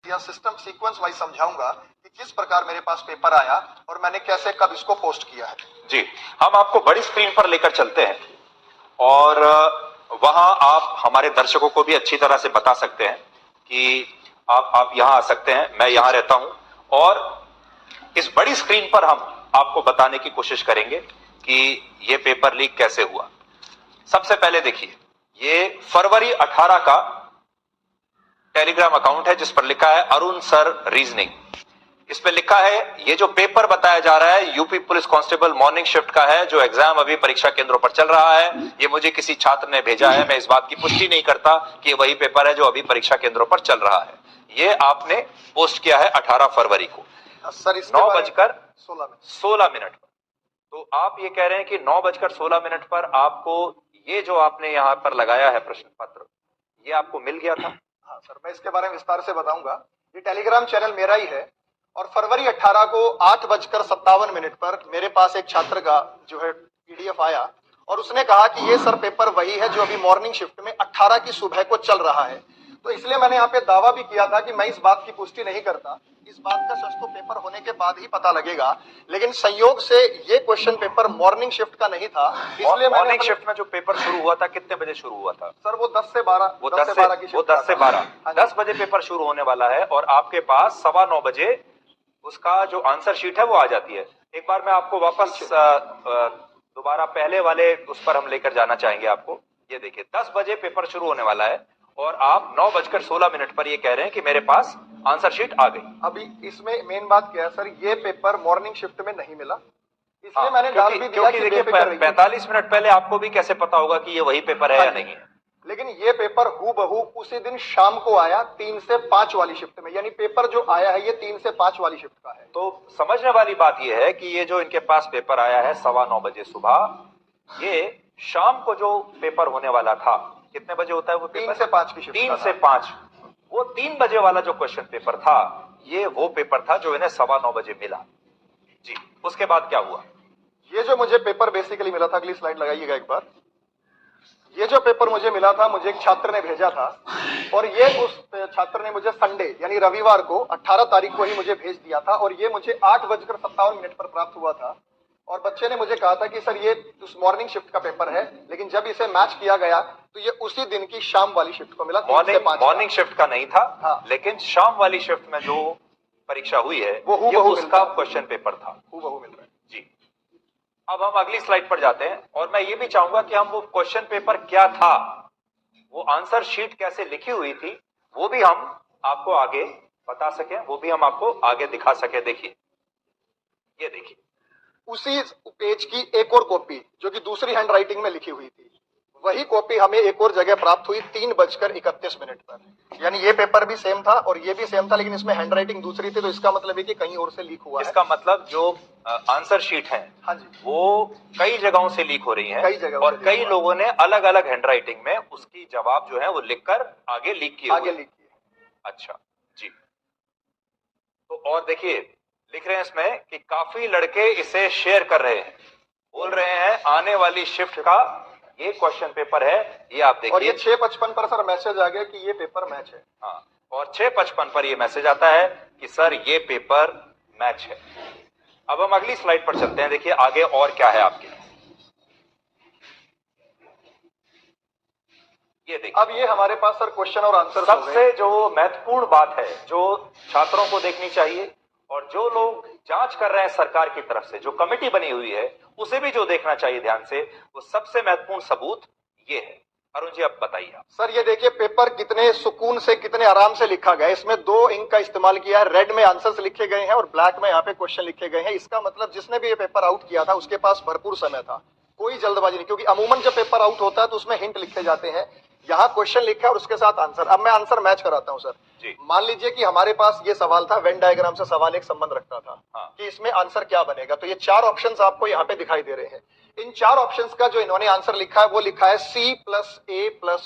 या system sequence wise समझाऊंगा कि किस प्रकार मेरे पास पेपर आया और मैंने कैसे कब इसको पोस्ट किया है। जी, हम आपको बड़ी स्क्रीन पर लेकर चलते हैं और वहां आप हमारे दर्शकों को भी अच्छी तरह से बता सकते हैं कि आप यहां आ सकते हैं, मैं यहां रहता हूं और इस बड़ी स्क्रीन पर हम आपको बताने की कोशिश करेंगे कि ये पेपर लीक कैसे हुआ। सबसे पहले देखिए, ये फरवरी 18 का टेलीग्राम अकाउंट है जिस पर लिखा है अरुण सर रीजनिंग। इस पे लिखा है ये जो पेपर बताया जा रहा है UP police constable morning shift का है, जो एग्जाम अभी परीक्षा केंद्रों पर चल रहा है। ये मुझे किसी छात्र ने भेजा है, मैं इस बात की पुष्टि नहीं करता कि वही पेपर है जो अभी परीक्षा केंद्रों पर चल रहा है। ये आपने पोस्ट किया है 18 फरवरी को सर 9:16 पर। तो आप ये कह रहे हैं कि 9:16 पर आपको ये जो आपने यहाँ पर लगाया है प्रश्न पत्र, ये आपको मिल गया था? हाँ सर, मैं इसके बारे में विस्तार से बताऊंगा। ये टेलीग्राम चैनल मेरा ही है और फरवरी 18 को 8:57 पर मेरे पास एक छात्र का जो है पीडीएफ आया और उसने कहा कि ये सर पेपर वही है जो अभी मॉर्निंग शिफ्ट में 18 की सुबह को चल रहा है। तो इसलिए मैंने यहाँ पे दावा भी किया था कि मैं इस बात की पुष्टि नहीं करता, इस बात का सच तो पेपर होने के बाद ही पता लगेगा। लेकिन संयोग से ये क्वेश्चन पेपर मॉर्निंग शिफ्ट का नहीं था, इसलिए मॉर्निंग शिफ्ट में जो पेपर शुरू हुआ था कितने बजे शुरू हुआ था? सर वो 10 से 12 वो 10 से 12 10 बजे पेपर शुरू होने वाला है और आपके पास 9:15 बजे उसका जो आंसर शीट है वो आ जाती है। एक बार मैं आपको वापस दोबारा पहले वाले उस पर हम लेकर जाना चाहेंगे आपको। ये देखिए 10 बजे पेपर शुरू होने वाला है और आप 9:16 पर ये कह रहे हैं कि मेरे पास आंसर शीट आ गई। अभी इसमें मेन बात क्या है सर, ये पेपर मॉर्निंग शिफ्ट में नहीं मिला, इसलिए मैंने डाल भी दिया कि देखिए 45 मिनट पहले आपको भी कैसे पता होगा कि ये वही पेपर है या नहीं है। लेकिन ये पेपर हूबहू उसी दिन शाम को आया 3 से 5 वाली शिफ्ट में, यानी पेपर जो आया है ये 3 से 5 वाली शिफ्ट का है। तो समझने वाली बात ये है कि ये जो इनके पास पेपर आया है 9:15 बजे सुबह, ये शाम को जो पेपर होने वाला था, कितने बजे होता है वो पेपर? 3 से 5 की शिफ्ट। 3 से 5, वो 3 बजे वाला जो क्वेश्चन पेपर था, ये वो पेपर था जो इन्हें 9:15 बजे मिला। जी, उसके बाद क्या हुआ? ये जो मुझे पेपर बेसिकली मिला था, अगली स्लाइड लगाइएगा एक बार। ये जो पेपर मुझे मिला था, मुझे एक छात्र ने भेजा था और ये उस छात्र ने मुझे संडे यानी रविवार को 18 तारीख को ही मुझे भेज दिया था और ये मुझे 8:57 पर प्राप्त हुआ था। और बच्चे ने मुझे कहा था कि सर ये उस मॉर्निंग शिफ्ट का पेपर है, लेकिन जब इसे मैच किया गया तो ये उसी दिन की शाम वाली शिफ्ट को मिला। मॉर्निंग शिफ्ट का नहीं था। हाँ। लेकिन शाम वाली शिफ्ट में जो परीक्षा हुई है वो उसका क्वेश्चन पेपर था, हूबहू मिल रहा है। जी, अब हम अगली स्लाइड पर जाते हैं और मैं ये भी चाहूंगा कि हम वो क्वेश्चन पेपर क्या था, वो आंसर शीट कैसे लिखी हुई थी, वो भी हम आपको आगे बता सके, वो भी हम आपको आगे दिखा सके। देखिए, ये देखिए उसी पेज की एक और कॉपी जो कि दूसरी हैंड राइटिंग में लिखी हुई थी, वही कॉपी हमें एक और जगह प्राप्त हुई 3:31 पर। यानी ये पेपर भी सेम था और ये भी सेम था, लेकिन इसमें हैंड राइटिंग दूसरी थी, तो इसका मतलब है कि कहीं और से लीक हुआ है। इसका मतलब जो आंसर शीट है, हाँ जी, वो कई जगहों से लीक हो रही है, कई जगहों और कई लोगों ने अलग अलग हैंड राइटिंग में उसकी जवाब जो है वो लिखकर आगे लीक किए। अच्छा जी, तो और देखिए लिख रहे हैं इसमें कि काफी लड़के इसे शेयर कर रहे हैं, बोल रहे हैं आने वाली शिफ्ट का ये क्वेश्चन पेपर है। ये आप देखिए, और ये 6:55 पर सर मैसेज आ गया कि ये पेपर मैच है। हाँ, और 6:55 पर ये मैसेज आता है कि सर ये पेपर मैच है। अब हम अगली स्लाइड पर चलते हैं। देखिए आगे और क्या है आपके, ये देखिए। अब ये हमारे पास सर क्वेश्चन और आंसर। सबसे जो महत्वपूर्ण बात है जो छात्रों को देखनी चाहिए और जो लोग जांच कर रहे हैं सरकार की तरफ से, जो कमेटी बनी हुई है, उसे भी जो देखना चाहिए ध्यान से, वो सबसे महत्वपूर्ण सबूत ये है। अरुण जी आप बताइए। सर ये देखिए पेपर कितने सुकून से, कितने आराम से लिखा गया है। इसमें 2 इंक का इस्तेमाल किया है, रेड में आंसर्स लिखे गए हैं और ब्लैक में यहाँ पे क्वेश्चन लिखे गए हैं। इसका मतलब जिसने भी ये पेपर आउट किया था उसके पास भरपूर समय था, कोई जल्दबाजी नहीं, क्योंकि अमूमन जब पेपर आउट होता है तो उसमें हिंट लिखे जाते हैं। यहाँ क्वेश्चन लिखा है और उसके साथ आंसर। अब मैं आंसर मैच कराता हूँ सर। मान लीजिए कि हमारे पास ये सवाल था, वेन डायग्राम से सवाल एक संबंध रखता था। हाँ। कि इसमें आंसर क्या बनेगा, तो ये 4 ऑप्शंस आपको यहाँ पे दिखाई दे रहे हैं। इन 4 ऑप्शंस का जो इन्होंने आंसर लिखा है वो लिखा है C+A+B।